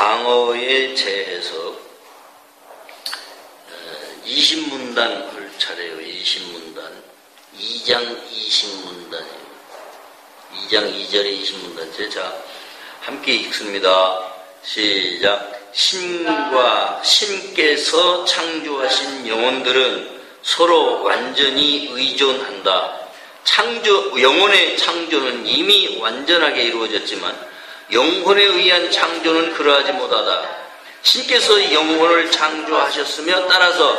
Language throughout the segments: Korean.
방어의 재해석 20문단 할 차례예요. 20문단 2장 20문단이에요. 2장 2절에 20문단째. 자, 함께 읽습니다. 시작. 신께서 창조하신 영혼들은 서로 완전히 의존한다. 영혼의 창조는 이미 완전하게 이루어졌지만 영혼에 의한 창조는 그러하지 못하다. 신께서 영혼을 창조하셨으며 따라서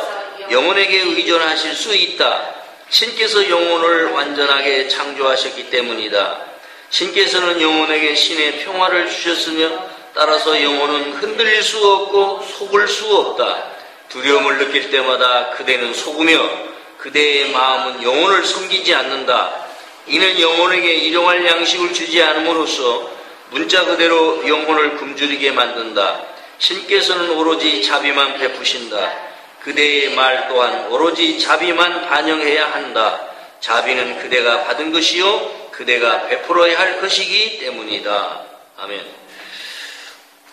영혼에게 의존하실 수 있다. 신께서 영혼을 완전하게 창조하셨기 때문이다. 신께서는 영혼에게 신의 평화를 주셨으며 따라서 영혼은 흔들릴 수 없고 속을 수 없다. 두려움을 느낄 때마다 그대는 속으며 그대의 마음은 영혼을 섬기지 않는다. 이는 영혼에게 일용할 양식을 주지 않음으로써 문자 그대로 영혼을 굶주리게 만든다. 신께서는 오로지 자비만 베푸신다. 그대의 말 또한 오로지 자비만 반영해야 한다. 자비는 그대가 받은 것이요 그대가 베풀어야 할 것이기 때문이다. 아멘.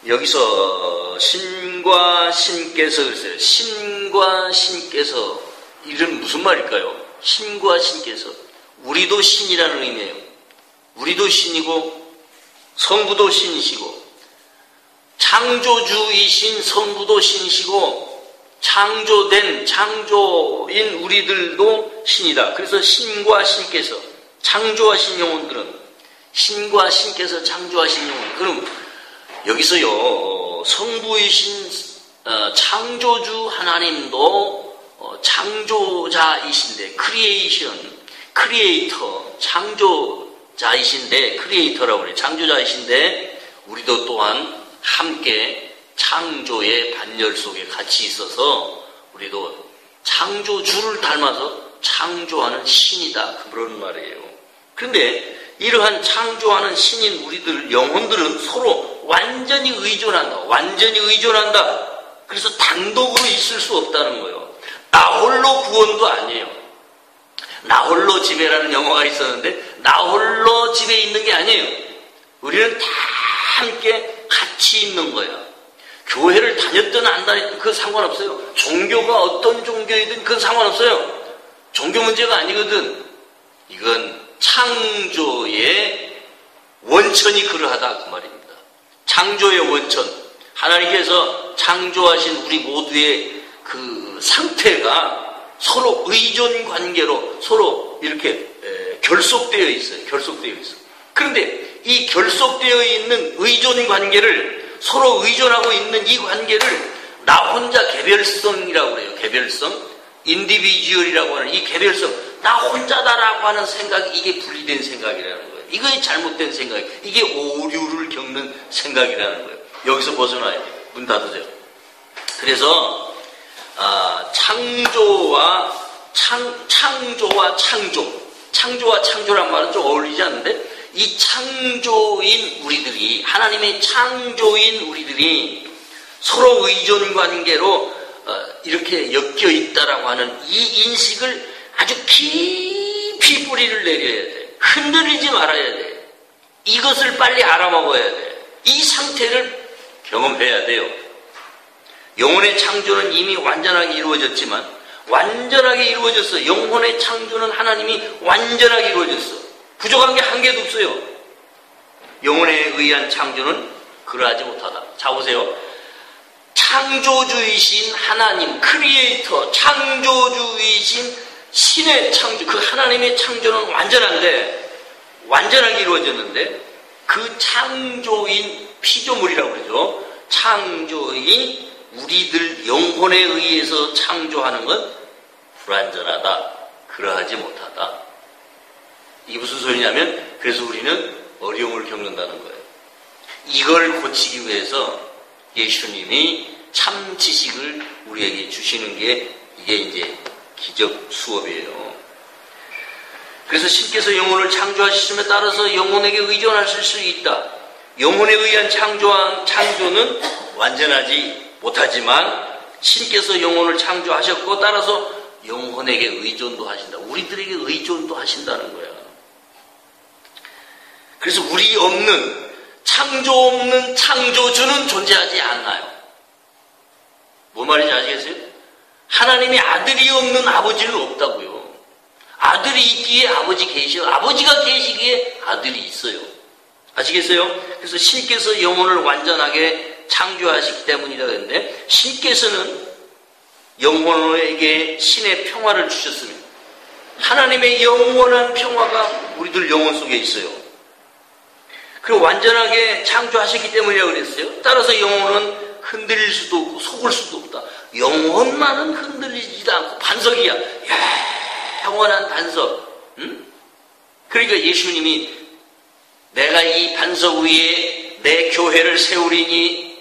여기서 신과 신께서 그랬어요. 신과 신께서, 이건 무슨 말일까요? 신과 신께서. 우리도 신이라는 의미예요. 우리도 신이고 성부도 신이시고 창조주이신 성부도 신이시고 창조인 우리들도 신이다. 그래서 신과 신께서 창조하신 영혼들은 신과 신께서 창조하신 영혼. 그럼 여기서요, 성부이신 창조주 하나님도 창조자이신데, 크리에이터, 창조자이신데, 크리에이터라고 그래요. 창조자이신데, 우리도 또한 함께 창조의 반열 속에 같이 있어서, 우리도 창조주를 닮아서 창조하는 신이다. 그런 말이에요. 그런데, 이러한 창조하는 신인 우리들 영혼들은 서로 완전히 의존한다. 완전히 의존한다. 그래서 단독으로 있을 수 없다는 거예요. 나 홀로 구원도 아니에요. 나 홀로 집에라는 영화가 있었는데 나 홀로 집에 있는 게 아니에요. 우리는 다 함께 같이 있는 거야. 교회를 다녔든 안 다녔든 그건 상관없어요. 종교가 어떤 종교이든 그건 상관없어요. 종교 문제가 아니거든. 이건 창조의 원천이 그러하다 그 말입니다. 창조의 원천, 하나님께서 창조하신 우리 모두의 그 상태가 서로 의존 관계로 서로 이렇게 결속되어 있어요. 결속되어 있어요. 그런데 이 결속되어 있는 의존 관계를 서로 의존하고 있는 이 관계를 나 혼자 개별성이라고 그래요. 개별성, 인디비주얼이라고 하는 이 개별성, 나 혼자다라고 하는 생각이 이게 분리된 생각이라는 거예요. 이게 잘못된 생각, 이게 오류를 겪는 생각이라는 거예요. 여기서 벗어나야 돼요. 문 닫으세요. 그래서 창조와 창조란 말은 좀 어울리지 않는데 이 창조인 우리들이, 하나님의 창조인 우리들이 서로 의존 관계로 이렇게 엮여 있다라고 하는 이 인식을 아주 깊이 뿌리를 내려야 돼. 흔들리지 말아야 돼. 이것을 빨리 알아먹어야 돼. 이 상태를 경험해야 돼요. 영혼의 창조는 이미 완전하게 이루어졌지만, 완전하게 이루어졌어. 영혼의 창조는 하나님이 완전하게 이루어졌어. 부족한 게 한 개도 없어요. 영혼에 의한 창조는 그러하지 못하다. 자, 보세요. 창조주이신 하나님, 크리에이터, 창조주이신 신의 창조, 그 하나님의 창조는 완전하게 이루어졌는데, 그 창조인 피조물이라고 그러죠. 창조인 우리들 영혼에 의해서 창조하는 건 불완전하다. 그러하지 못하다. 이게 무슨 소리냐면, 그래서 우리는 어려움을 겪는다는 거예요. 이걸 고치기 위해서 예수님이 참 지식을 우리에게 주시는 게 이게 이제 기적 수업이에요. 그래서 신께서 영혼을 창조하시심에 따라서 영혼에게 의존하실 수 있다. 영혼에 의한 창조는 완전하지 못하지만 신께서 영혼을 창조하셨고 따라서 영혼에게 의존도 하신다. 우리들에게 의존도 하신다는 거야. 그래서 우리 없는 창조 없는 창조주는 존재하지 않아요. 뭐 말인지 아시겠어요? 하나님의 아들이 없는 아버지는 없다고요. 아들이 있기에 아버지 계셔. 아버지가 계시기에 아들이 있어요. 아시겠어요? 그래서 신께서 영혼을 완전하게 창조하시기 때문이라 그랬는데, 신께서는 영혼에게 신의 평화를 주셨습니다. 하나님의 영원한 평화가 우리들 영혼 속에 있어요. 그리고 완전하게 창조하셨기 때문이라고 그랬어요. 따라서 영혼은 흔들릴 수도 없고 속을 수도 없다. 영혼만은 흔들리지도 않고 반석이야. 영원한 반석. 응? 그러니까 예수님이 내가 이 반석 위에 내 교회를 세우리니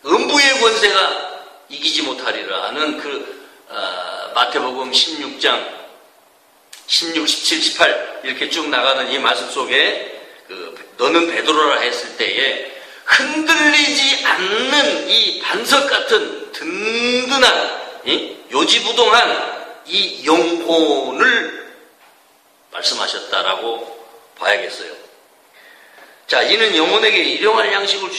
음부의 권세가 이기지 못하리라 하는 마태복음 16장 16, 17, 18 이렇게 쭉 나가는 이 말씀 속에 너는 베드로라 했을 때에 흔들리지 않는 이 반석 같은 든든한 요지부동한 이 영혼을 말씀하셨다라고 봐야겠어요. 자, 이는 영혼에게 일용할 양식을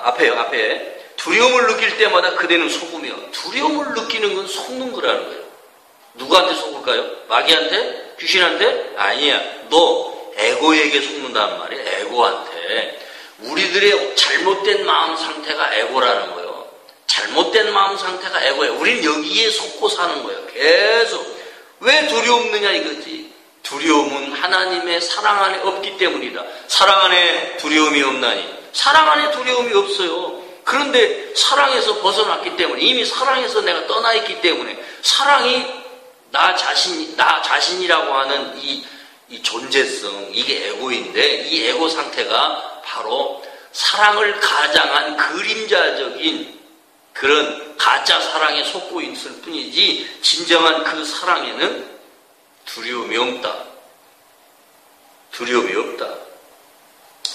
앞에 두려움을 느낄 때마다 그대는 속으며, 두려움을 느끼는 건 속는 거라는 거예요. 누구한테 속을까요? 마귀한테? 귀신한테? 아니야. 너 에고에게 속는단 말이에요. 에고한테. 우리들의 잘못된 마음 상태가 에고라는 거예요. 잘못된 마음 상태가 에고예요. 우린 여기에 속고 사는 거예요. 계속. 왜 두려움느냐 이거지. 두려움은 하나님의 사랑 안에 없기 때문이다. 사랑 안에 두려움이 없나니. 사랑 안에 두려움이 없어요. 그런데 사랑에서 벗어났기 때문에, 이미 사랑에서 내가 떠나 있기 때문에, 사랑이 나 자신이라고 하는 이 존재성, 이게 에고인데, 이 에고 상태가 바로 사랑을 가장한 그림자적인 그런 가짜 사랑에 속고 있을 뿐이지, 진정한 그 사랑에는 두려움이 없다. 두려움이 없다.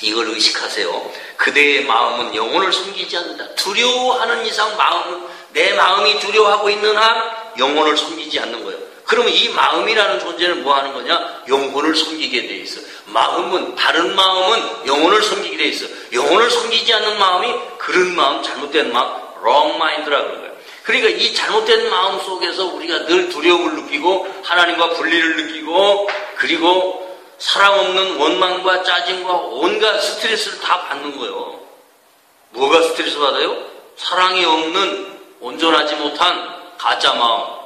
이걸 의식하세요. 그대의 마음은 영혼을 섬기지 않는다. 두려워하는 이상 내 마음이 두려워하고 있는 한 영혼을 섬기지 않는 거예요. 그러면 이 마음이라는 존재는 뭐 하는 거냐? 영혼을 섬기게 돼 있어. 바른 마음은 영혼을 섬기게 돼 있어. 영혼을 섬기지 않는 마음이 그런 마음, 잘못된 마음, wrong mind라고 그러는 거예요. 그러니까 이 잘못된 마음 속에서 우리가 늘 두려움을 느끼고 하나님과 분리를 느끼고, 그리고 사랑 없는 원망과 짜증과 온갖 스트레스를 다 받는 거예요. 뭐가 스트레스 받아요? 사랑이 없는 온전하지 못한 가짜 마음.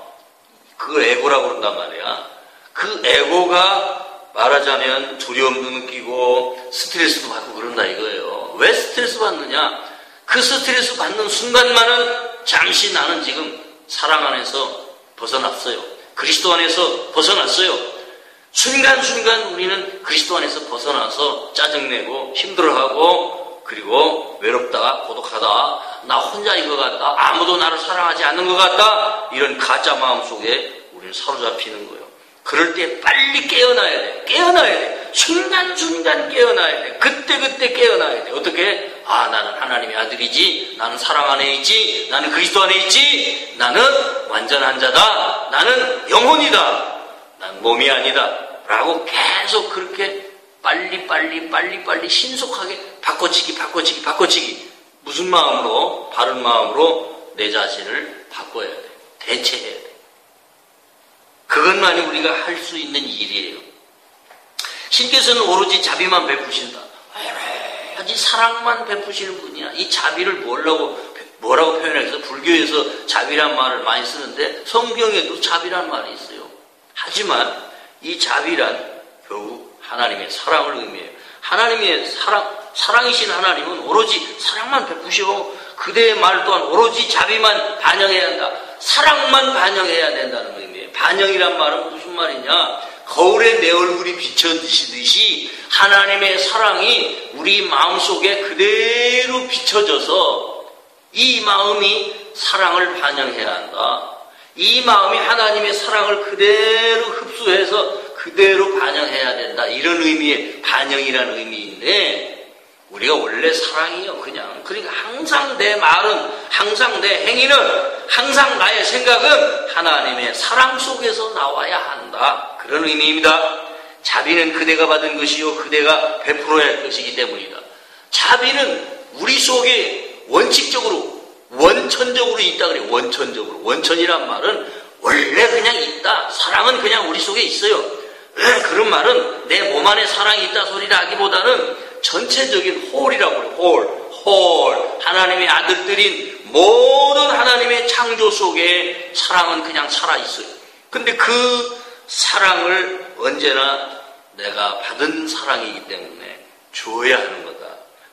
그걸 에고라고 그런단 말이야. 그 에고가 말하자면 두려움도 느끼고 스트레스도 받고 그런다 이거예요. 왜 스트레스 받느냐? 그 스트레스 받는 순간만은 잠시 나는 지금 사랑 안에서 벗어났어요. 그리스도 안에서 벗어났어요. 순간순간 우리는 그리스도 안에서 벗어나서 짜증내고 힘들어하고, 그리고 외롭다, 고독하다, 나 혼자인 것 같다, 아무도 나를 사랑하지 않는 것 같다, 이런 가짜 마음 속에 우리는 사로잡히는 거예요. 그럴 때 빨리 깨어나야 돼. 깨어나야 돼. 순간순간 깨어나야 돼. 그때 깨어나야 돼. 어떻게? 나는 하나님의 아들이지, 나는 사랑 안에 있지, 나는 그리스도 안에 있지, 나는 완전한 자다, 나는 영혼이다, 난 몸이 아니다 라고 계속 그렇게 빨리 신속하게 바꿔치기. 무슨 마음으로? 바른 마음으로 내 자신을 바꿔야 돼. 대체해야 돼. 그것만이 우리가 할 수 있는 일이에요. 신께서는 오로지 자비만 베푸신다. 오로지 사랑만 베푸시는 분이야. 이 자비를 뭐라고 표현해서 불교에서 자비란 말을 많이 쓰는데 성경에도 자비란 말이 있어요. 하지만 이 자비란 결국 하나님의 사랑을 의미해요. 하나님의 사랑이신 하나님은 오로지 사랑만 베푸시고, 그대의 말 또한 오로지 자비만 반영해야 한다. 사랑만 반영해야 된다는 의미예요. 반영이란 말은 무슨 말이냐? 거울에 내 얼굴이 비춰지듯이 하나님의 사랑이 우리 마음속에 그대로 비춰져서 이 마음이 사랑을 반영해야 한다. 이 마음이 하나님의 사랑을 그대로 흡수해서 그대로 반영해야 된다. 이런 의미의 반영이라는 의미인데, 우리가 원래 사랑이요. 그러니까 항상 내 말은, 항상 내 행위는, 항상 나의 생각은 하나님의 사랑 속에서 나와야 한다. 그런 의미입니다. 자비는 그대가 받은 것이요, 그대가 베풀어야 할 것이기 때문이다. 자비는 우리 속에 원칙적으로, 원천적으로 있다 그래요. 원천적으로. 원천이란 말은 원래 그냥 있다. 사랑은 그냥 우리 속에 있어요. 그런 말은 내 몸 안에 사랑이 있다 소리라 하기보다는 전체적인 홀이라고 그래요. 홀. 하나님의 아들들인 모든 하나님의 창조 속에 사랑은 그냥 살아있어요. 근데 그 사랑을 언제나 내가 받은 사랑이기 때문에 줘야 하는 거다.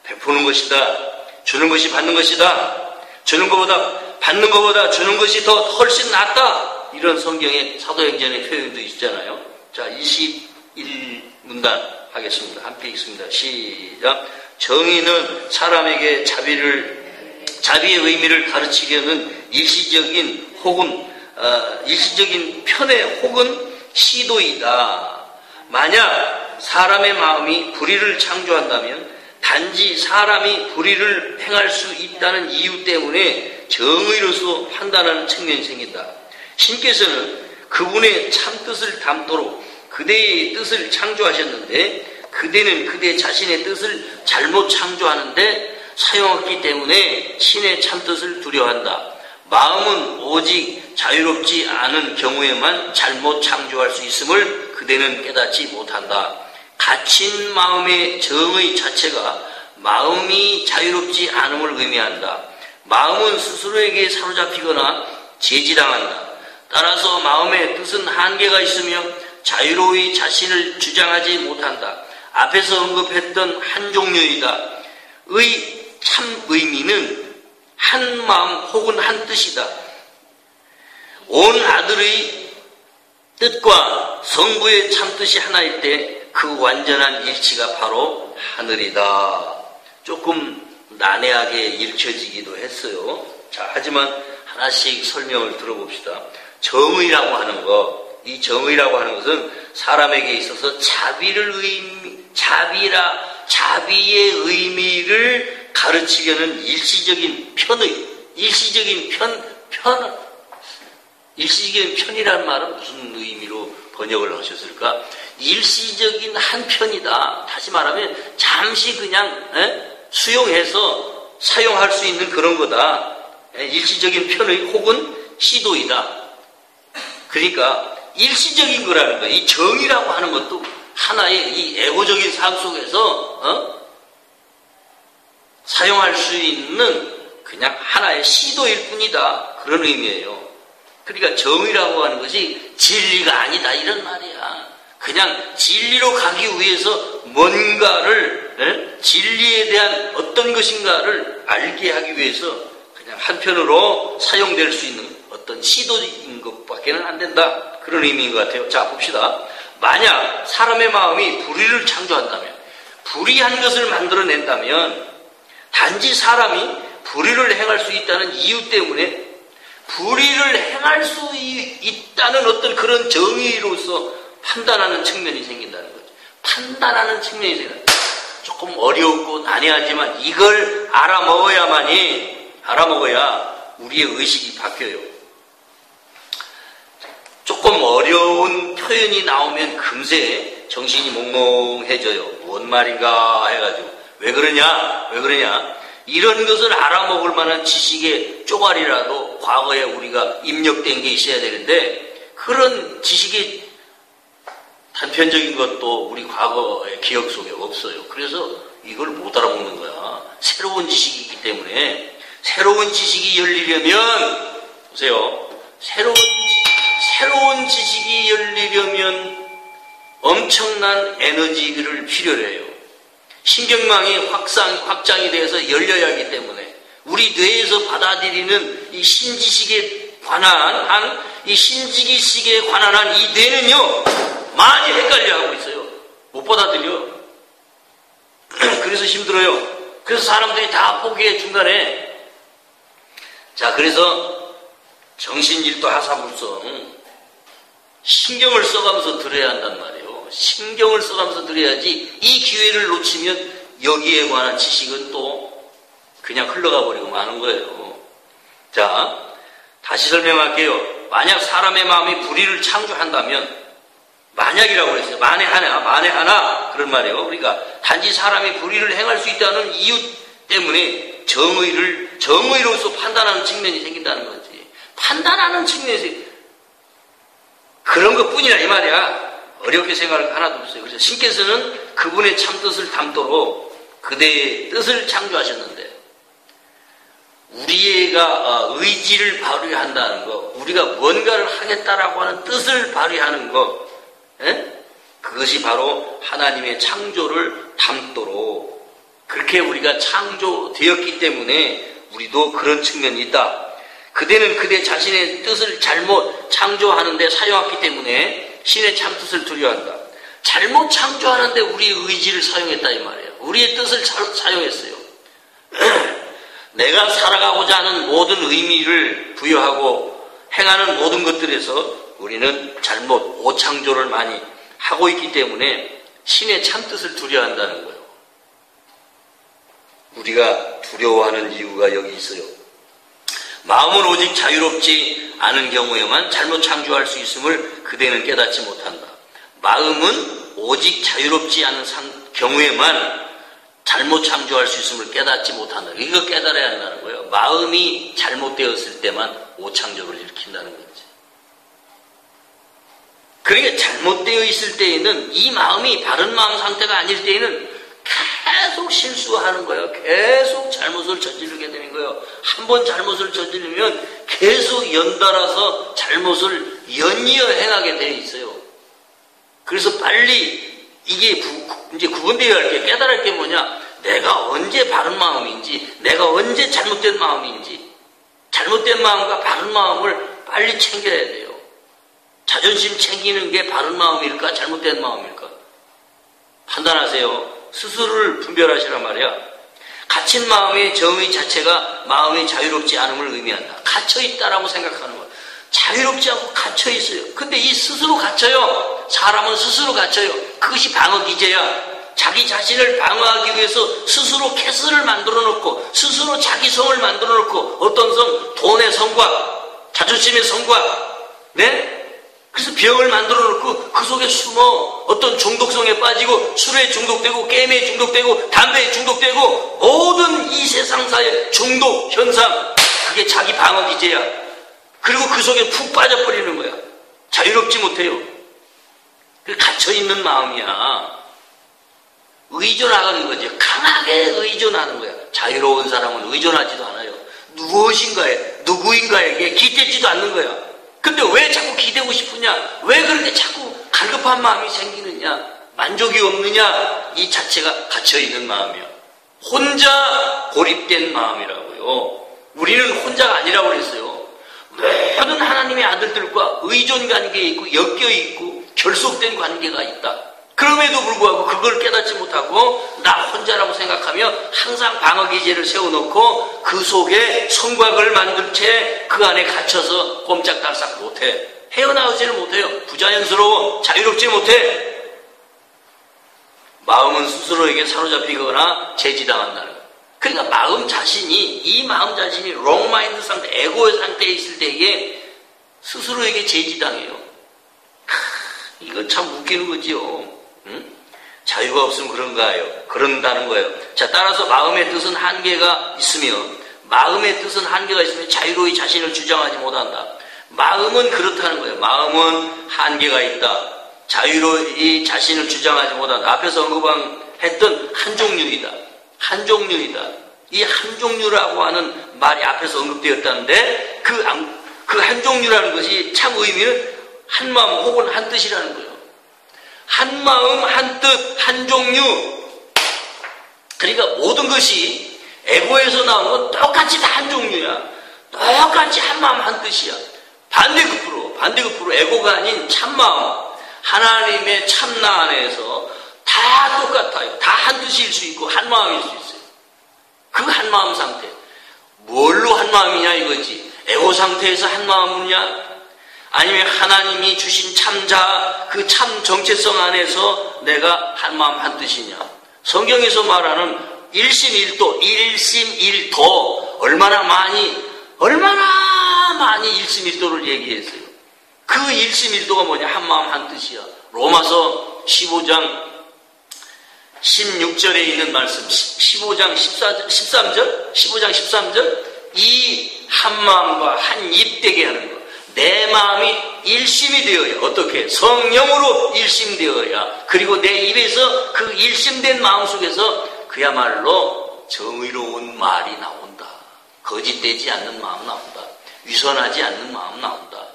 베푸는 것이다. 주는 것이 받는 것이다. 주는 것보다 받는 것보다 주는 것이 더 훨씬 낫다. 이런 성경의 사도행전의 표현도 있잖아요. 자, 21문단 하겠습니다. 함께 읽습니다. 시작. 정의는 사람에게 자비의 의미를 가르치려는 일시적인 편의 혹은 시도이다. 만약 사람의 마음이 불의를 창조한다면 단지 사람이 불의를 행할 수 있다는 이유 때문에 정의로서 판단하는 측면이 생긴다. 신께서는 그분의 참뜻을 담도록 그대의 뜻을 창조하셨는데 그대는 그대 자신의 뜻을 잘못 창조하는데 사용했기 때문에 신의 참뜻을 두려워한다. 마음은 오직 자유롭지 않은 경우에만 잘못 창조할 수 있음을 그대는 깨닫지 못한다. 갇힌 마음의 정의 자체가 마음이 자유롭지 않음을 의미한다. 마음은 스스로에게 사로잡히거나 제지당한다. 따라서 마음의 뜻은 한계가 있으며 자유로이 자신을 주장하지 못한다. 앞에서 언급했던 한 종류이다. 참 의미는 한 마음 혹은 한 뜻이다. 온 아들의 뜻과 성부의 참뜻이 하나일 때 그 완전한 일치가 바로 하늘이다. 조금 난해하게 읽혀지기도 했어요. 자, 하지만 하나씩 설명을 들어봅시다. 정의라고 하는 것, 이 정의라고 하는 것은 사람에게 있어서 자비의 의미를 가르치려는 일시적인 편이라는 말은 무슨 의미로 번역을 하셨을까? 일시적인 한 편이다. 다시 말하면 잠시 그냥 수용해서 사용할 수 있는 그런 거다. 일시적인 편의 혹은 시도이다. 그러니까 일시적인 거라는 거야. 이 정의라고 하는 것도 하나의 이 에고적인 삶 속에서 사용할 수 있는 그냥 하나의 시도일 뿐이다. 그런 의미예요. 그러니까 정의라고 하는 것이 진리가 아니다 이런 말이야. 그냥 진리로 가기 위해서 뭔가를 진리에 대한 어떤 것인가를 알게 하기 위해서 그냥 한편으로 사용될 수 있는 어떤 시도인 것밖에는 안 된다. 그런 의미인 것 같아요. 자, 봅시다. 만약 사람의 마음이 불의를 창조한다면, 불의한 것을 만들어낸다면 단지 사람이 불의를 행할 수 있다는 이유 때문에 불의를 행할 수 있다는 어떤 그런 정의로서 판단하는 측면이 생긴다는 거죠. 판단하는 측면이 생긴다. 조금 어렵고 난해하지만 이걸 알아먹어야 우리의 의식이 바뀌어요. 조금 어려운 표현이 나오면 금세 정신이 몽롱해져요. 뭔 말인가 해가지고. 왜 그러냐? 이런 것을 알아먹을 만한 지식의 쪼가리라도 과거에 우리가 입력된 게 있어야 되는데 그런 지식의 단편적인 것도 우리 과거의 기억 속에 없어요. 그래서 이걸 못 알아먹는 거야. 새로운 지식이기 때문에 새로운 지식이 열리려면 보세요. 새로운 지식이 열리려면 엄청난 에너지를 필요로 해요. 신경망이 확장이 돼서 열려야 하기 때문에 우리 뇌에서 받아들이는 이 신지식에 관한 이 뇌는요 많이 헷갈려하고 있어요. 못 받아들여. 그래서 힘들어요. 그래서 사람들이 다 포기해 중간에. 자, 그래서 정신일도 하사불성 신경을 써가면서 들어야 한단 말이에요. 신경을 써가면서 들어야지 이 기회를 놓치면 여기에 관한 지식은 또 그냥 흘러가 버리고 마는 거예요. 자, 다시 설명할게요. 만약 사람의 마음이 불의를 창조한다면 만약이라고 그랬어요. 만에 하나 그런 말이에요. 그러니까 단지 사람이 불의를 행할 수 있다는 이유 때문에 정의로서 판단하는 측면이 생긴다는 거지. 판단하는 측면에서 그런 것뿐이라 이 말이야. 어렵게 생각할 거 하나도 없어요. 그래서 신께서는 그분의 참뜻을 담도록 그대의 뜻을 창조하셨는데 우리가 의지를 발휘한다는 거, 우리가 뭔가를 하겠다라고 하는 뜻을 발휘하는 거, 그것이 바로 하나님의 창조를 담도록 그렇게 우리가 창조되었기 때문에 우리도 그런 측면이 있다. 그대는 그대 자신의 뜻을 잘못 창조하는데 사용했기 때문에 신의 참뜻을 두려워한다. 잘못 창조하는데 우리의 의지를 사용했다 이 말이에요. 우리의 뜻을 사용했어요. 내가 살아가고자 하는 모든 의미를 부여하고 행하는 모든 것들에서 우리는 잘못 오창조를 많이 하고 있기 때문에 신의 참뜻을 두려워한다는 거예요. 우리가 두려워하는 이유가 여기 있어요. 마음은 오직 자유롭지 않은 경우에만 잘못 창조할 수 있음을 그대는 깨닫지 못한다. 마음은 오직 자유롭지 않은 경우에만 잘못 창조할 수 있음을 깨닫지 못한다. 이거 깨달아야 한다는 거예요. 마음이 잘못되었을 때만 오창조를 일으킨다는 거지. 그러니까 잘못되어 있을 때에는 이 마음이 바른 마음 상태가 아닐 때에는 계속 실수하는 거예요. 계속 잘못을 저지르게 되는 거예요. 한 번 잘못을 저지르면 계속 연달아서 잘못을 연이어 행하게 되어 있어요. 그래서 빨리 이게 이제 구분되어야 할 게, 깨달을 게 뭐냐? 내가 언제 바른 마음인지, 내가 언제 잘못된 마음인지, 잘못된 마음과 바른 마음을 빨리 챙겨야 돼요. 자존심 챙기는 게 바른 마음일까, 잘못된 마음일까? 판단하세요. 스스로를 분별하시란 말이야. 갇힌 마음의 정의 자체가 마음이 자유롭지 않음을 의미한다. 갇혀있다라고 생각하는 거야. 자유롭지 않고 갇혀있어요. 근데 이 스스로 갇혀요. 사람은 스스로 갇혀요. 그것이 방어 기제야. 자기 자신을 방어하기 위해서 스스로 캐슬을 만들어 놓고 스스로 자기 성을 만들어 놓고 어떤 성? 돈의 성과, 자존심의 성과, 네? 그래서 병을 만들어 놓고 그 속에 숨어 어떤 중독성에 빠지고 술에 중독되고 게임에 중독되고 담배에 중독되고 모든 이 세상사의 중독 현상, 그게 자기 방어 기제야. 그리고 그 속에 푹 빠져버리는 거야. 자유롭지 못해요. 갇혀있는 마음이야. 의존하는 거지. 강하게 의존하는 거야. 자유로운 사람은 의존하지도 않아요. 누구인가에게 기대지도 않는 거야. 근데 왜 자꾸 기대고 싶으냐? 왜 그렇게 자꾸 갈급한 마음이 생기느냐? 만족이 없느냐? 이 자체가 갇혀있는 마음이야. 혼자 고립된 마음이라고요. 우리는 혼자가 아니라고 그랬어요. 모든 하나님의 아들들과 의존 관계에 있고 엮여있고 결속된 관계가 있다. 그럼에도 불구하고 그걸 깨닫지 못하고 나 혼자라고 생각하며 항상 방어기제를 세워놓고 그 속에 성곽을 만든 채 그 안에 갇혀서 꼼짝달싹 못해. 헤어나오지를 못해요. 부자연스러워. 자유롭지 못해. 마음은 스스로에게 사로잡히거나 제지당한다는 거예요. 그러니까 마음 자신이, 이 마음 자신이 롱마인드 상태, 에고의 상태에 있을 때에 스스로에게 제지당해요. 이거 참 웃기는 거지요. 응? 자유가 없으면 그런다는 거예요. 자, 따라서 마음의 뜻은 한계가 있으며 자유로이 자신을 주장하지 못한다. 마음은 그렇다는 거예요. 마음은 한계가 있다. 자유로이 자신을 주장하지 못한다. 앞에서 언급했던 한종류이다. 이 한종류라고 하는 말이 앞에서 언급되었다는데 그 한종류라는 것이 참 의미는 한마음 혹은 한뜻이라는 거예요. 한마음, 한뜻, 한종류. 그러니까 모든 것이 에고에서 나오는 건 똑같이 다 한종류야. 똑같이 한마음, 한뜻이야. 반대급부로 에고가 아닌 참마음, 하나님의 참나 안에서 다 똑같아요. 다 한뜻일 수 있고 한마음일 수 있어요. 그 한마음 상태. 뭘로 한마음이냐 이거지. 에고 상태에서 한마음이냐? 아니면 하나님이 주신 참자, 그 참 정체성 안에서 내가 한마음 한뜻이냐. 성경에서 말하는 일심일도, 얼마나 많이 일심일도를 얘기했어요. 그 일심일도가 뭐냐? 한마음 한뜻이야. 로마서 15장 16절에 있는 말씀, 15장 13절, 이 한마음과 한입 되게 하는 것. 내 마음이 일심이 되어야, 어떻게? 성령으로 일심되어야, 그리고 내 입에서 그 일심된 마음 속에서 그야말로 정의로운 말이 나온다. 거짓되지 않는 마음 나온다. 위선하지 않는 마음 나온다.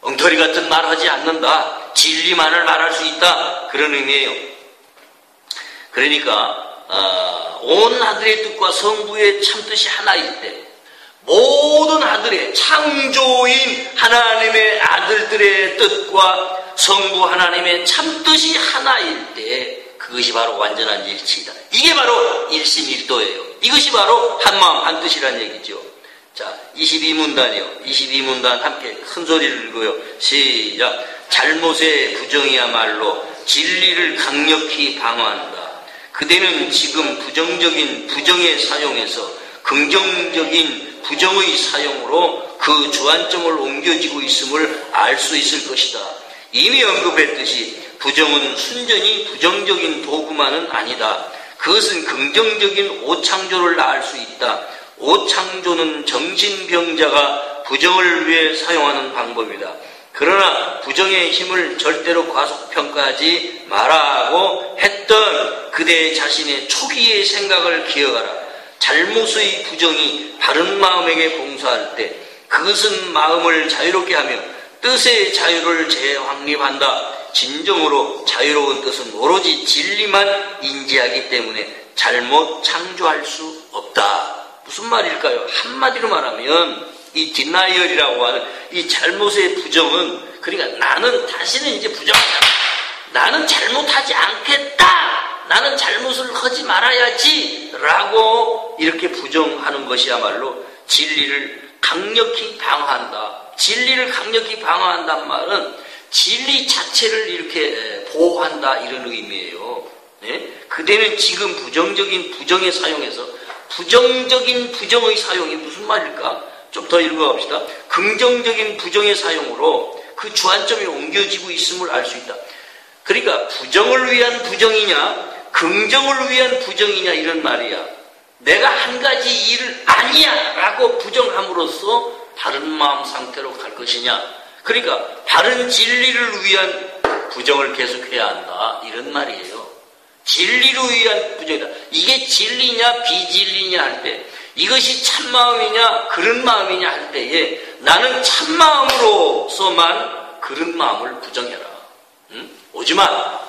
엉터리 같은 말 하지 않는다. 진리만을 말할 수 있다. 그런 의미예요. 그러니까 온 하늘의 뜻과 성부의 참뜻이 하나일 때, 모든 하늘의 창조인 하나님의 아들들의 뜻과 성부 하나님의 참뜻이 하나일 때, 그것이 바로 완전한 일치이다. 이게 바로 일심일도예요. 이것이 바로 한마음 한뜻이라는 얘기죠. 자, 22문단이요. 22문단 함께 큰 소리를 읽어요. 시작. 잘못의 부정이야말로 진리를 강력히 방어한다. 그대는 지금 부정적인 부정의 사용에서 긍정적인 부정의 사용으로 그 주안점을 옮겨지고 있음을 알 수 있을 것이다. 이미 언급했듯이 부정은 순전히 부정적인 도구만은 아니다. 그것은 긍정적인 오창조를 낳을 수 있다. 오창조는 정신병자가 부정을 위해 사용하는 방법이다. 그러나 부정의 힘을 절대로 과소평가하지 말라고 했던 그대 자신의 초기의 생각을 기억하라. 잘못의 부정이 바른 마음에게 봉사할 때 그것은 마음을 자유롭게 하며 뜻의 자유를 재확립한다. 진정으로 자유로운 뜻은 오로지 진리만 인지하기 때문에 잘못 창조할 수 없다. 무슨 말일까요? 한마디로 말하면 이 디나이얼이라고 하는 이 잘못의 부정은, 그러니까 나는 다시는 이제 부정하지, 나는 잘못하지 않겠다, 나는 잘못을 하지 말아야지 라고 이렇게 부정하는 것이야말로 진리를 강력히 방어한다. 진리를 강력히 방어한다는 말은 진리 자체를 이렇게 보호한다, 이런 의미예요. 네? 그대는 지금 부정적인 부정의 사용에서, 부정적인 부정의 사용이 무슨 말일까? 좀 더 읽어봅시다. 긍정적인 부정의 사용으로 그 주안점이 옮겨지고 있음을 알 수 있다. 그러니까 부정을 위한 부정이냐 긍정을 위한 부정이냐 이런 말이야. 내가 한 가지 일을 아니야 라고 부정함으로써 바른 마음 상태로 갈 것이냐, 그러니까 바른 진리를 위한 부정을 계속해야 한다, 이런 말이에요. 진리를 위한 부정이다. 이게 진리냐 비진리냐 할 때, 이것이 참마음이냐 그런 마음이냐 할 때에 나는 참마음으로서만 그런 마음을 부정해라. 응? 오지마,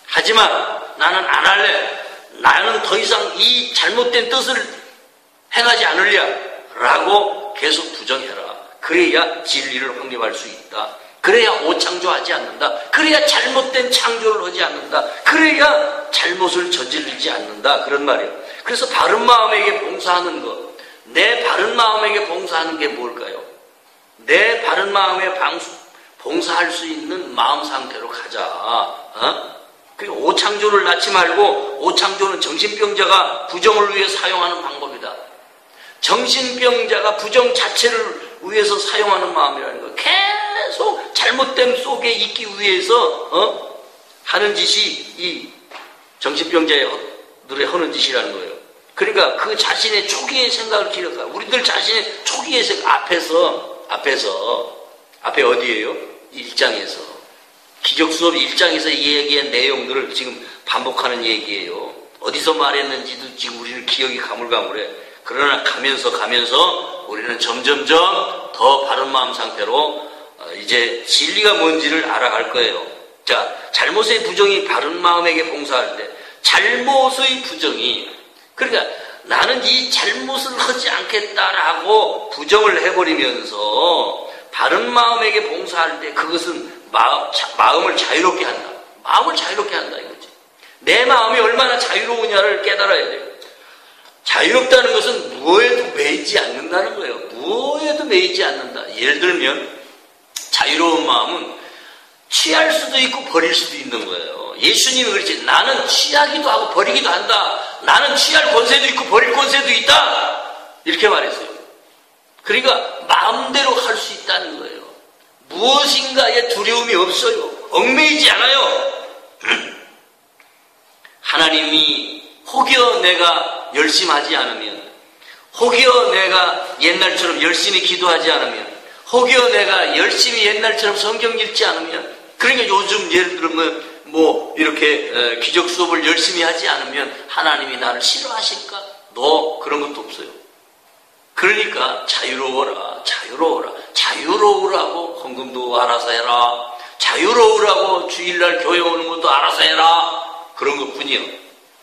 하지마, 나는 안 할래, 나는 더 이상 이 잘못된 뜻을 행하지 않으랴 라고 계속 부정해라. 그래야 진리를 확립할 수 있다. 그래야 오창조하지 않는다. 그래야 잘못된 창조를 하지 않는다. 그래야 잘못을 저지르지 않는다, 그런 말이에요. 그래서 바른 마음에게 봉사하는 것, 내 바른 마음에게 봉사하는 게 뭘까요? 내 바른 마음에 봉사할 수 있는 마음 상태로 가자. 그리고 오창조를 낳지 말고, 오창조는 정신병자가 부정을 위해 사용하는 방법이다. 정신병자가 부정 자체를 위해서 사용하는 마음이라는 거예요. 계속 잘못됨 속에 있기 위해서 하는 짓이 이 정신병자들의 하는 짓이라는 거예요. 그러니까 그 자신의 초기의 생각을 기억하라. 우리들 자신의 초기의 생각 앞에 어디예요? 1장에서 기적 수업 1장에서 얘기한 내용들을 지금 반복하는 얘기예요. 어디서 말했는지도 지금 우리는 기억이 가물가물해. 그러나 가면서 우리는 점점점 더 바른 마음 상태로 이제 진리가 뭔지를 알아갈 거예요. 자, 잘못의 부정이 바른 마음에게 봉사할 때, 잘못의 부정이, 그러니까 나는 이 잘못을 하지 않겠다라고 부정을 해버리면서 바른 마음에게 봉사할 때 그것은 마음을 자유롭게 한다. 마음을 자유롭게 한다, 이거지. 내 마음이 얼마나 자유로우냐를 깨달아야 돼요. 자유롭다는 것은 무엇에도 매이지 않는다는 거예요. 무엇에도 매이지 않는다. 예를 들면 자유로운 마음은 취할 수도 있고 버릴 수도 있는 거예요. 예수님이 그랬지. 나는 취하기도 하고 버리기도 한다. 나는 취할 권세도 있고 버릴 권세도 있다. 이렇게 말했어요. 그러니까 마음대로 할 수 있다는 거예요. 무엇인가에 두려움이 없어요. 얽매이지 않아요. 하나님이 혹여 내가 열심히 하지 않으면, 혹여 내가 옛날처럼 열심히 기도하지 않으면, 혹여 내가 열심히 옛날처럼 성경 읽지 않으면, 그러니까 요즘 예를 들면 이렇게 기적 수업을 열심히 하지 않으면 하나님이 나를 싫어하실까? 그런 것도 없어요. 그러니까 자유로워라. 자유로우라고 헌금도 알아서 해라. 자유로우라고 주일날 교회 오는 것도 알아서 해라. 그런 것뿐이요.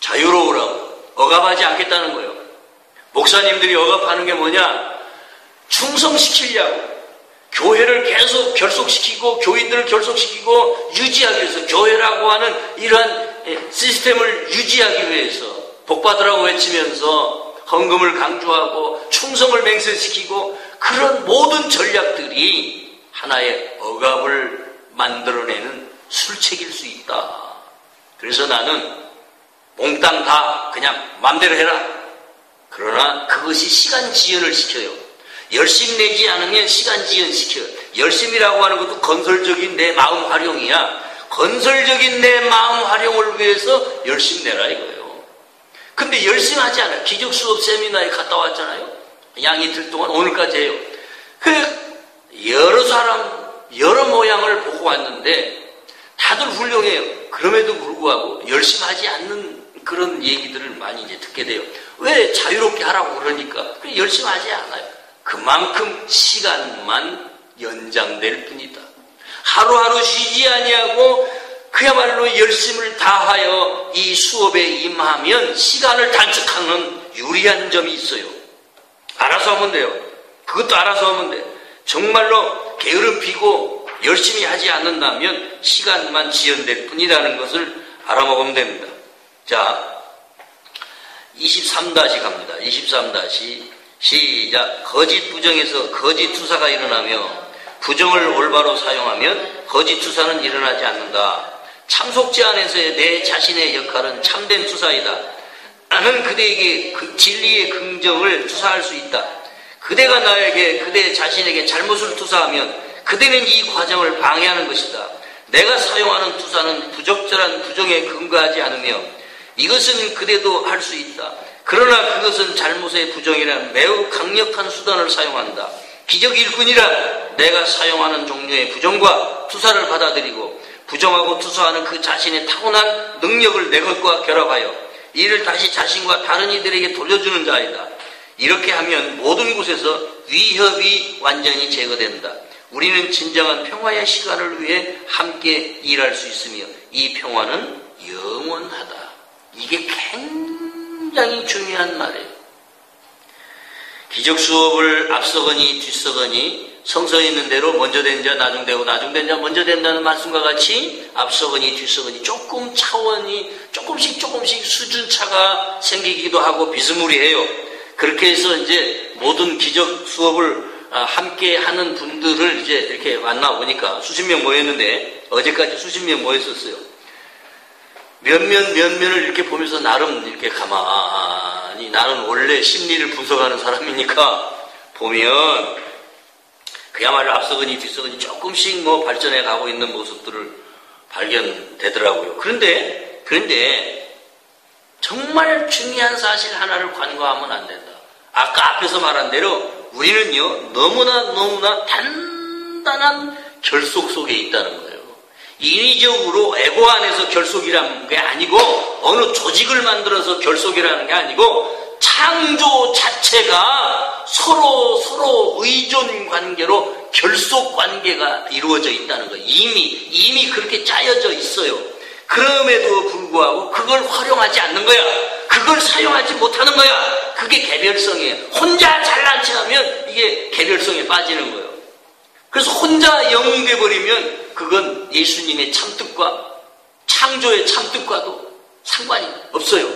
자유로우라고. 억압하지 않겠다는 거예요. 목사님들이 억압하는 게 뭐냐? 충성시키려고. 교회를 계속 결속시키고 교인들을 결속시키고 유지하기 위해서, 교회라고 하는 이러한 시스템을 유지하기 위해서 복받으라고 외치면서 헌금을 강조하고 충성을 맹세시키고, 그런 모든 전략들이 하나의 억압을 만들어내는 술책일 수 있다. 그래서 나는 몽땅 다 그냥 맘대로 해라. 그러나 그것이 시간 지연을 시켜요. 열심 내지 않으면 시간 지연시켜요. 열심이라고 하는 것도 건설적인 내 마음 활용이야. 건설적인 내 마음 활용을 위해서 열심 내라 이거예요. 근데 열심히 하지 않아요. 기적 수업 세미나에 갔다 왔잖아요. 양 이틀 동안, 오늘까지 해요. 여러 사람, 여러 모양을 보고 왔는데 다들 훌륭해요. 그럼에도 불구하고 열심히 하지 않는 그런 얘기들을 많이 이제 듣게 돼요. 왜? 자유롭게 하라고 그러니까. 열심히 하지 않아요. 그만큼 시간만 연장될 뿐이다. 하루하루 쉬지 아니하고 그야말로 열심을 다하여 이 수업에 임하면 시간을 단축하는 유리한 점이 있어요. 알아서 하면 돼요. 그것도 알아서 하면 돼. 정말로 게으름 피고 열심히 하지 않는다면 시간만 지연될 뿐이라는 것을 알아먹으면 됩니다. 자, 23- 갑니다. 23- 시작. 거짓 부정에서 거짓 투사가 일어나며 부정을 올바로 사용하면 거짓 투사는 일어나지 않는다. 참속지 안에서의 내 자신의 역할은 참된 투사이다. 나는 그대에게 진리의 긍정을 투사할 수 있다. 그대가 나에게, 그대 자신에게 잘못을 투사하면 그대는 이 과정을 방해하는 것이다. 내가 사용하는 투사는 부적절한 부정에 근거하지 않으며 이것은 그대도 할 수 있다. 그러나 그것은 잘못의 부정이란 매우 강력한 수단을 사용한다. 기적 일꾼이란 내가 사용하는 종류의 부정과 투사를 받아들이고 부정하고 투사하는 그 자신의 타고난 능력을 내 것과 결합하여 이를 다시 자신과 다른 이들에게 돌려주는 자이다. 이렇게 하면 모든 곳에서 위협이 완전히 제거된다. 우리는 진정한 평화의 시간을 위해 함께 일할 수 있으며 이 평화는 영원하다. 이게 굉장히 중요한 말이에요. 기적 수업을 앞서거니 뒤서거니 성서에 있는 대로 먼저 된 자 나중되고 나중된 자 먼저 된다는 말씀과 같이 앞서거니 뒤서거니 조금 차원이 조금씩 수준차가 생기기도 하고 비스무리해요. 그렇게 해서 이제 모든 기적 수업을 함께 하는 분들을 이제 이렇게 만나보니까 수십 명 모였는데 어제까지 수십 명 모였었어요. 면면을 이렇게 보면서 나름 이렇게 가만히, 나는 원래 심리를 분석하는 사람이니까 보면 그야말로 앞서거니 뒤서거니 조금씩 발전해 가고 있는 모습들을 발견되더라고요. 그런데 정말 중요한 사실 하나를 간과하면 안 된다. 아까 앞에서 말한 대로 우리는요 너무나 단단한 결속 속에 있다는 거예요. 인위적으로 에고 안에서 결속이라는 게 아니고 어느 조직을 만들어서 결속이라는 게 아니고 창조 자체가 서로 의존 관계로 결속 관계가 이루어져 있다는 거예요. 이미 그렇게 짜여져 있어요. 그럼에도 불구하고 그걸 활용하지 않는 거야. 그걸 사용하지 못하는 거야. 그게 개별성이에요. 혼자 잘난 척하면 이게 개별성에 빠지는 거예요. 그래서 혼자 영웅돼 버리면 그건 예수님의 참뜻과 창조의 참뜻과도 상관이 없어요.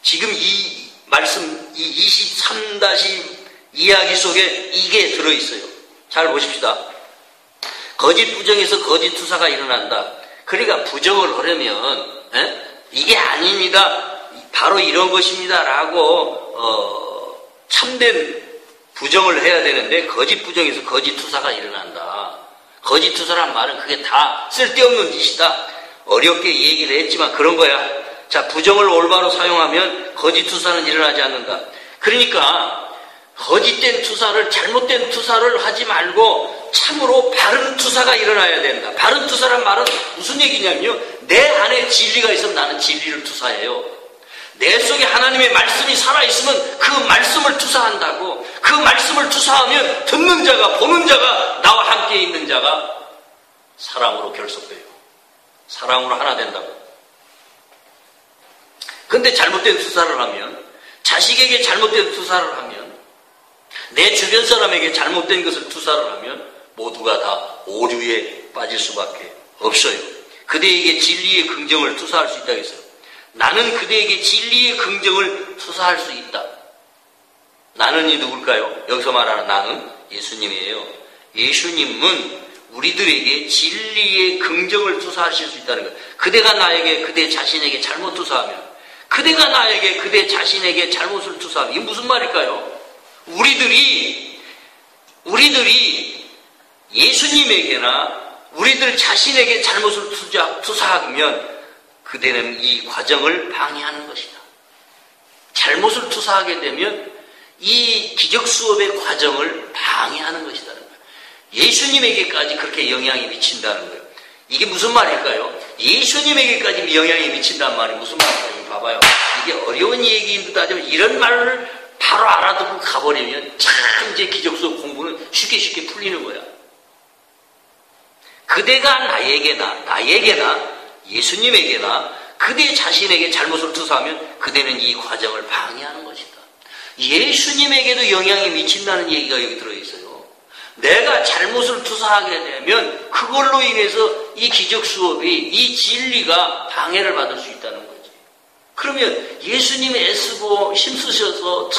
지금 이 말씀, 이 23- 이야기 속에 이게 들어있어요. 잘 보십시다. 거짓 부정에서 거짓 투사가 일어난다. 그러니까 부정을 하려면 이게 아닙니다. 바로 이런 것입니다. 라고 참된 부정을 해야 되는데 거짓 부정에서 거짓 투사가 일어난다. 거짓 투사란 말은 그게 다 쓸데없는 짓이다. 어렵게 얘기를 했지만 그런 거야. 자, 부정을 올바로 사용하면 거짓 투사는 일어나지 않는다. 그러니까 거짓된 투사를, 잘못된 투사를 하지 말고 참으로 바른 투사가 일어나야 된다. 바른 투사란 말은 무슨 얘기냐면요, 내 안에 진리가 있으면 나는 진리를 투사해요. 내 속에 하나님의 말씀이 살아있으면 그 말씀을 투사한다고. 그 말씀을 투사하면 듣는 자가, 보는 자가, 나와 함께 있는 자가 사랑으로 결속돼요. 사랑으로 하나 된다고. 근데 잘못된 투사를 하면, 자식에게 잘못된 투사를 하면, 내 주변 사람에게 잘못된 것을 투사를 하면 모두가 다 오류에 빠질 수밖에 없어요. 그대에게 진리의 긍정을 투사할 수 있다고 했어요. 나는 그대에게 진리의 긍정을 투사할 수 있다. 나는이 누굴까요? 여기서 말하는 나는 예수님이에요. 예수님은 우리들에게 진리의 긍정을 투사하실 수 있다는 거예요. 그대가 나에게, 그대 자신에게 잘못 투사하면, 그대가 나에게, 그대 자신에게 잘못을 투사하면, 이게 무슨 말일까요? 우리들이 예수님에게나 우리들 자신에게 잘못을 투사하면 그대는 이 과정을 방해하는 것이다. 잘못을 투사하게 되면 이 기적 수업의 과정을 방해하는 것이라는 거예요. 예수님에게까지 그렇게 영향이 미친다는 거예요. 이게 무슨 말일까요? 예수님에게까지 영향이 미친다는 말이 무슨 말일까요? 봐봐요. 이게 어려운 얘기인 듯 하지만 이런 말을 바로 알아듣고 가버리면 참 이제 기적 수업 공부는 쉽게 풀리는 거야. 그대가 나에게나 예수님에게나 그대 자신에게 잘못을 투사하면 그대는 이 과정을 방해하는 것이다. 예수님에게도 영향이 미친다는 얘기가 여기 들어있어요. 내가 잘못을 투사하게 되면 그걸로 인해서 이 기적 수업이, 이 진리가 방해를 받을 수 있다는 거지. 그러면 예수님이 애쓰고 힘쓰셔서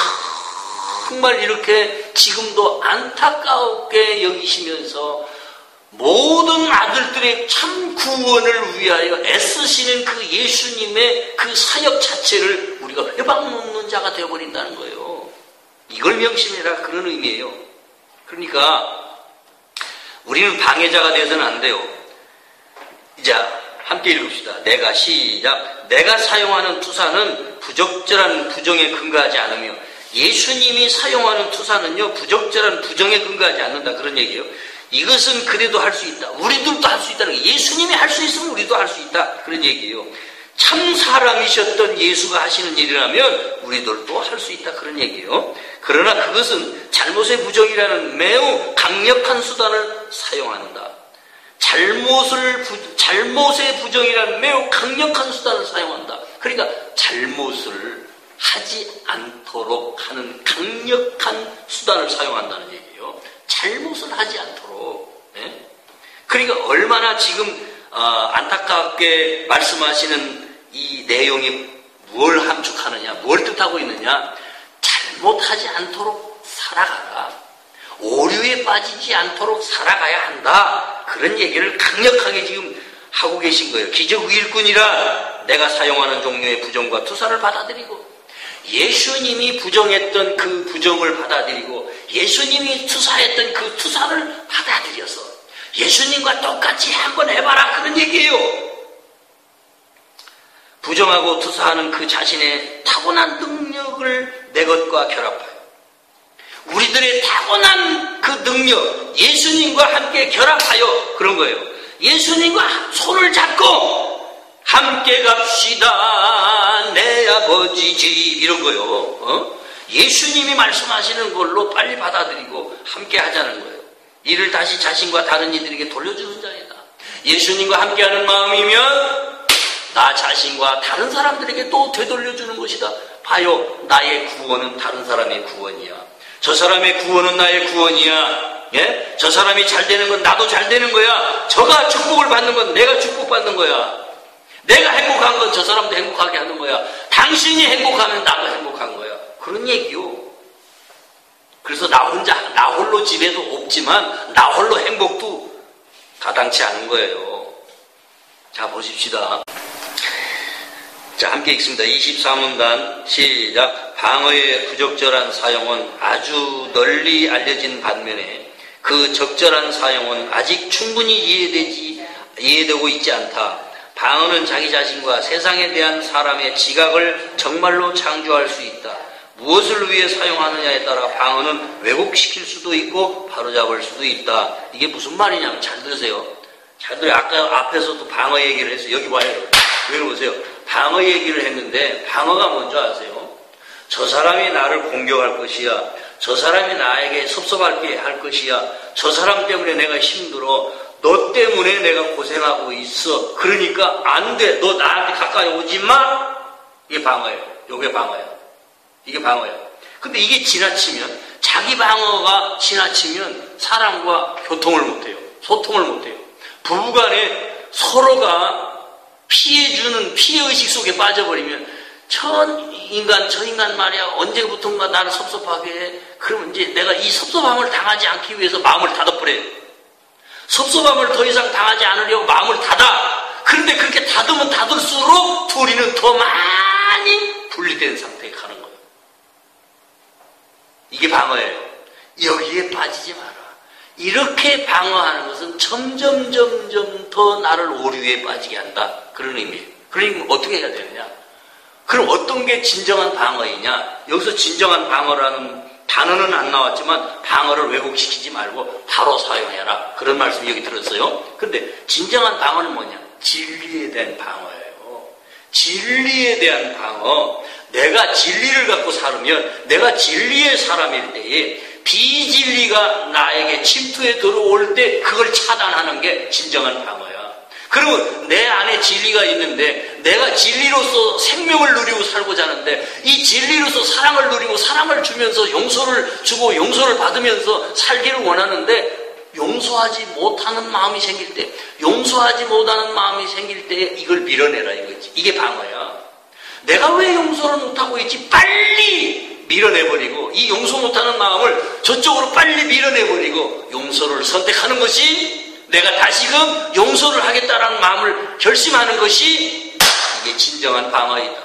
정말 이렇게 지금도 안타깝게 여기시면서 모든 아들들의 참 구원을 위하여 애쓰시는 그 예수님의 그 사역 자체를 우리가 회방 놓는 자가 되어버린다는 거예요. 이걸 명심해라, 그런 의미예요. 그러니까 우리는 방해자가 되어서는 안 돼요. 자, 함께 읽읍시다. 시작. 내가 사용하는 투사는 부적절한 부정에 근거하지 않으며, 예수님이 사용하는 투사는요, 부적절한 부정에 근거하지 않는다, 그런 얘기예요. 이것은 그대도 할 수 있다. 우리들도 할 수 있다는 거예요. 예수님이 할 수 있으면 우리도 할 수 있다, 그런 얘기예요. 참 사람이셨던 예수가 하시는 일이라면 우리들도 할 수 있다, 그런 얘기예요. 그러나 그것은 잘못의 부정이라는 매우 강력한 수단을 사용한다. 잘못의 부정이라는 매우 강력한 수단을 사용한다. 그러니까 잘못을 하지 않도록 하는 강력한 수단을 사용한다는 얘기예요. 잘못을 하지 않도록. 네? 그러니까 얼마나 지금 안타깝게 말씀하시는 이 내용이 뭘 함축하느냐, 뭘 뜻하고 있느냐. 잘못하지 않도록 살아가라. 오류에 빠지지 않도록 살아가야 한다. 그런 얘기를 강력하게 지금 하고 계신 거예요. 기적 일꾼이라 내가 사용하는 종류의 부정과 투사를 받아들이고, 예수님이 부정했던 그 부정을 받아들이고, 예수님이 투사했던 그 투사를 받아들여서 예수님과 똑같이 한번 해봐라, 그런 얘기예요. 부정하고 투사하는 그 자신의 타고난 능력을 내 것과 결합하여, 우리들의 타고난 그 능력, 예수님과 함께 결합하여 그런 거예요. 예수님과 손을 잡고 함께 갑시다, 내 아버지 집, 이런 거요. 예수님이 말씀하시는 걸로 빨리 받아들이고 함께 하자는 거예요. 이를 다시 자신과 다른 이들에게 돌려주는 자이다. 예수님과 함께하는 마음이면 나 자신과 다른 사람들에게 또 되돌려주는 것이다. 봐요, 나의 구원은 다른 사람의 구원이야. 저 사람의 구원은 나의 구원이야. 예? 저 사람이 잘 되는 건 나도 잘 되는 거야. 저가 축복을 받는 건 내가 축복받는 거야. 내가 행복한 건 저 사람도 행복하게 하는 거야. 당신이 행복하면 나도 행복한 거야. 그런 얘기요. 그래서 나 홀로 집에도 없지만 나 홀로 행복도 가당치 않은 거예요. 자, 보십시다. 자, 함께 읽습니다. 24문단 시작. 방어의 부적절한 사용은 아주 널리 알려진 반면에 그 적절한 사용은 아직 충분히 이해되고 있지 않다. 방언은 자기 자신과 세상에 대한 사람의 지각을 정말로 창조할 수 있다. 무엇을 위해 사용하느냐에 따라 방언은 왜곡시킬 수도 있고 바로잡을 수도 있다. 이게 무슨 말이냐면 잘 들으세요. 잘 들어요. 아까 앞에서도 방어 얘기를 했어요. 여기 봐요. 왜 그러세요? 방어 얘기를 했는데 방어가 뭔지 아세요? 저 사람이 나를 공격할 것이야. 저 사람이 나에게 섭섭하게 할 것이야. 저 사람 때문에 내가 힘들어. 너 때문에 내가 고생하고 있어. 그러니까 안 돼. 너 나한테 가까이 오지 마. 이게 방어예요. 이게 방어야. 이게 방어야. 근데 이게 지나치면, 자기 방어가 지나치면 사람과 교통을 못해요. 소통을 못해요. 부부간에 서로가 피해주는 피해의식 속에 빠져버리면 저 인간 말이야 언제부턴가 나를 섭섭하게 해. 그러면 이제 내가 이 섭섭함을 당하지 않기 위해서 마음을 닫아버려요. 섭섭함을 더 이상 당하지 않으려고 마음을 닫아. 그런데 그렇게 닫으면 닫을수록 둘이는 더 많이 분리된 상태에 가는 거예요. 이게 방어예요. 여기에 빠지지 마라. 이렇게 방어하는 것은 점점 더 나를 오류에 빠지게 한다. 그런 의미예요. 그러니까 어떻게 해야 되느냐? 그럼 어떤 게 진정한 방어이냐? 여기서 진정한 방어라는 단어는 안 나왔지만 방어를 왜곡시키지 말고 바로 사용해라. 그런 말씀 여기 들었어요. 근데 진정한 방어는 뭐냐? 진리에 대한 방어예요. 진리에 대한 방어. 내가 진리를 갖고 살으면 내가 진리의 사람일 때에 비진리가 나에게 침투해 들어올 때 그걸 차단하는 게 진정한 방어야. 그리고 내 안에 진리가 있는데 내가 진리로서 생명을 누리고 살고자 하는데 이 진리로서 사랑을 누리고 사랑을 주면서 용서를 주고 용서를 받으면서 살기를 원하는데 용서하지 못하는 마음이 생길 때 이걸 밀어내라 이거지. 이게 방어야. 내가 왜 용서를 못하고 있지? 빨리 밀어내버리고 이 용서 못하는 마음을 저쪽으로 빨리 밀어내버리고 용서를 선택하는 것이 내가 다시금 용서를 하겠다라는 마음을 결심하는 것이 이게 진정한 방어이다.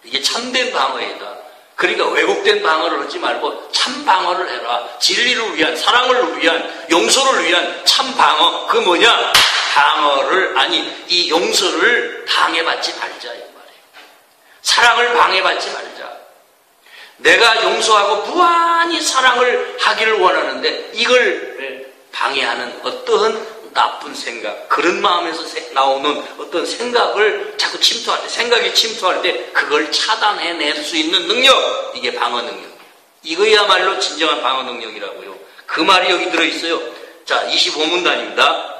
이게 참된 방어이다. 그러니까 왜곡된 방어를 하지 말고 참 방어를 해라. 진리를 위한, 사랑을 위한, 용서를 위한 참 방어. 그 뭐냐? 이 용서를 방해받지 말자 이 말이에요. 사랑을 방해받지 말자. 내가 용서하고 무한히 사랑을 하기를 원하는데 이걸 방해하는 어떠한 나쁜 생각, 그런 마음에서 나오는 어떤 생각을 자꾸 침투할 때, 생각이 침투할 때 그걸 차단해낼 수 있는 능력, 이게 방어 능력. 이거야말로 진정한 방어 능력이라고요. 그 말이 여기 들어있어요. 자, 25문단입니다.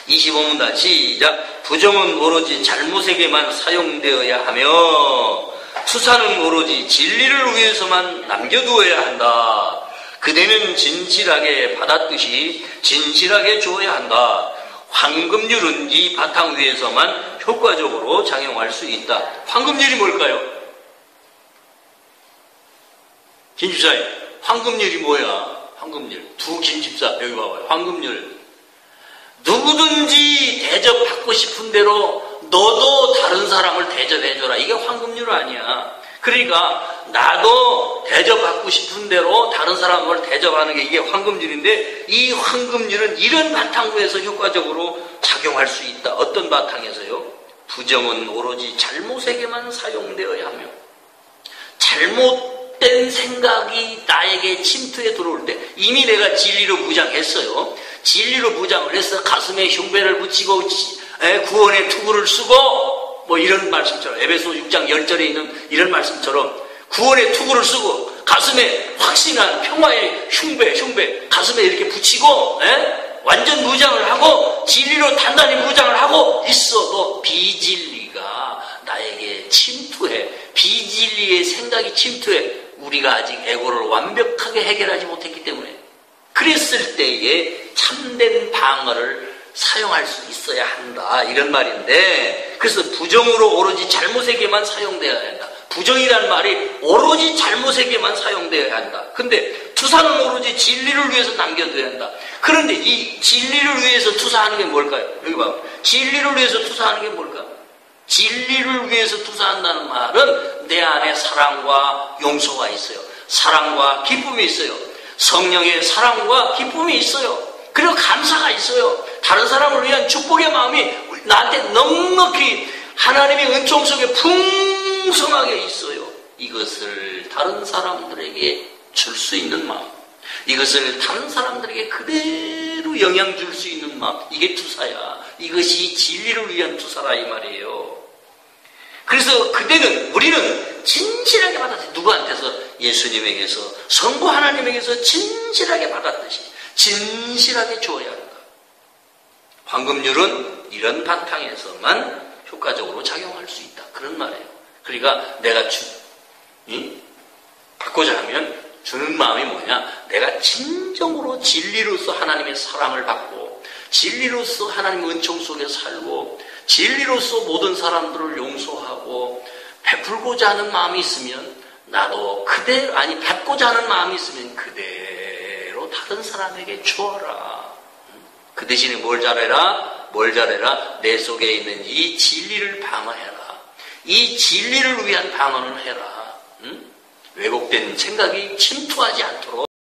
25문단 시작. 부정은 오로지 잘못에게만 사용되어야 하며 투사는 오로지 진리를 위해서만 남겨두어야 한다. 그대는 진실하게 받았듯이 진실하게 주어야 한다. 황금률은 이 바탕 위에서만 효과적으로 작용할 수 있다. 황금률이 뭘까요? 김집사님, 황금률이 뭐야? 황금률. 두 김집사, 여기 봐봐요. 황금률. 누구든지 대접받고 싶은 대로 너도 다른 사람을 대접해줘라. 이게 황금률 아니야. 그러니까 나도 대접받고 싶은 대로 다른 사람을 대접하는 게 이게 황금률인데 이 황금률은 이런 바탕구에서 효과적으로 작용할 수 있다. 어떤 바탕에서요? 부정은 오로지 잘못에게만 사용되어야 하며 잘못된 생각이 나에게 침투해 들어올 때 이미 내가 진리로 무장했어요. 진리로 무장을 해서 가슴에 흉배를 붙이고 구원의 투구를 쓰고 뭐 이런 말씀처럼 에베소 6장 10절에 있는 이런 말씀처럼 구원의 투구를 쓰고 가슴에 확신한 평화의 흉배 가슴에 이렇게 붙이고 완전 무장을 하고 진리로 단단히 무장을 하고 있어도 비진리가 나에게 침투해. 비진리의 생각이 침투해. 우리가 아직 에고를 완벽하게 해결하지 못했기 때문에 그랬을 때에 참된 방어를 사용할 수 있어야 한다. 이런 말인데 그래서 부정으로 오로지 잘못에게만 사용되어야 한다. 부정이란 말이 오로지 잘못에게만 사용되어야 한다. 근데 투사는 오로지 진리를 위해서 남겨둬야 한다. 그런데 이 진리를 위해서 투사하는 게 뭘까요? 여기 봐. 진리를 위해서 투사하는 게 뭘까? 진리를 위해서 투사한다는 말은 내 안에 사랑과 용서가 있어요. 사랑과 기쁨이 있어요. 성령의 사랑과 기쁨이 있어요. 그리고 감사가 있어요. 다른 사람을 위한 축복의 마음이 나한테 넉넉히 하나님의 은총 속에 풍성하게 있어요. 이것을 다른 사람들에게 줄 수 있는 마음, 이것을 다른 사람들에게 그대로 영향 줄 수 있는 마음, 이게 투사야. 이것이 진리를 위한 투사라 이 말이에요. 그래서 우리는 진실하게 받았어요. 누구한테서? 예수님에게서, 성부 하나님에게서 진실하게 받았듯이 진실하게 주어야 한다. 황금률은 이런 바탕에서만 효과적으로 작용할 수 있다. 그런 말이에요. 그러니까 내가 받고자 하면 주는 마음이 뭐냐? 내가 진정으로 진리로서 하나님의 사랑을 받고, 진리로서 하나님의 은총 속에 살고, 진리로서 모든 사람들을 용서하고 베풀고자 하는 마음이 있으면 나도 그대로, 받고자 하는 마음이 있으면 그대로 다른 사람에게 주어라. 그 대신에 뭘 잘해라? 내 속에 있는 이 진리를 방어해라. 이 진리를 위한 방어는 해라. 왜곡된 생각이 침투하지 않도록